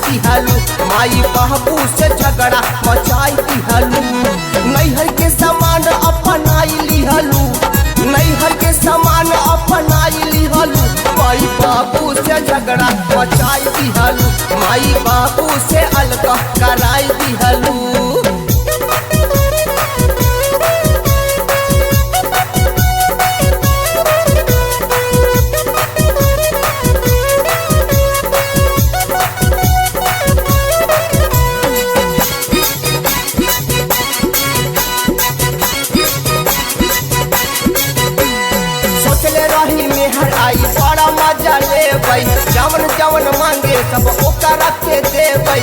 दिहलू, माई बाबू से झगड़ा मचाई दिहलू। नैहर के सामान अपनाई लिहलू, नैहर के सामान अपनाई लिहलू, माई बाबू से झगड़ा मचाई दिहलू, माई बाबू से अलग कराई दिहलू। मेहर आई बड़ा मजा लेबै, जवन जवन मांगे सब ओकरा के देबै।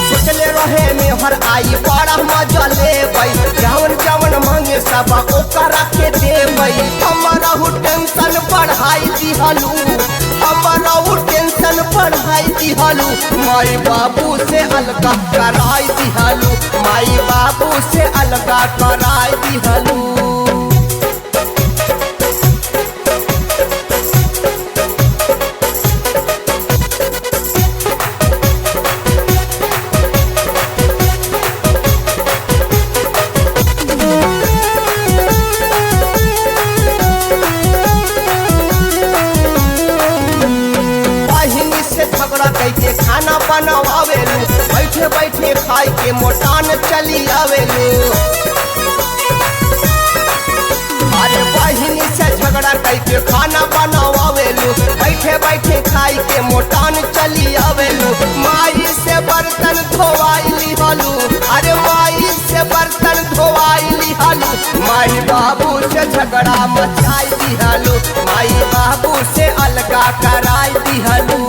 सोचले रहे मेहर आई बड़ा मजा लेबै, जवन जवन मांगे सब ओकरा के देबै। हमारा हु टेंशन बढ़ाई दिहलू, हमारा हु टेंशन बढ़ाई दिहलू, माई बाबू से अलग कराई दिहलू, माई बाबू से अलग कराई दिहलू। झगड़ा कैके खाना बनावेलू, बैठे बैठे खाई के मोटान चली आवेलू। अरे बहिनी से झगड़ा कैके खाना बनावेलू, बैठे बैठे खाई के मोटान चली आवेलू। माई से बर्तन धोवाई लिहलू, अरे माई से बर्तन धोवाई लिहलू, माई बाबू से झगड़ा मचाई दिहलू, माई बाबू से अलगा कराई दिहलू।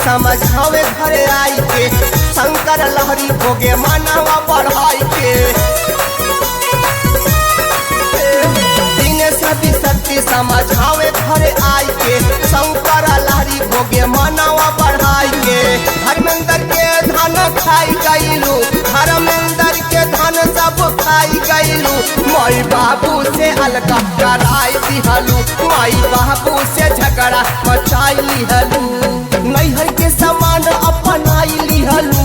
समझावे घरे आई के, शंकर लहरी भोगे मानवा बढ़ाई के। सभी शक्ति समझावे घरे आई के, शंकर लहरी भोगे मानवा बढ़ाई के। धर्मेंद्र के धन खाई गईलू, धर्मेंद्र के धन सब खाई गईलू, माई बाबू से अलग कराई दिहलू, माई बाबू से झगड़ा मचाई लिहलू। नैहर के सामान अपनाई लिहलू,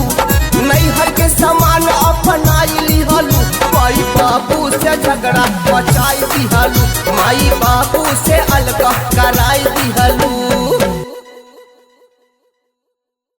नैहर के सामान अपनाई लिहलू, माई बाबू से झगड़ा मचाई दिहलू, माई बाबू से अलग कराई दिहलू।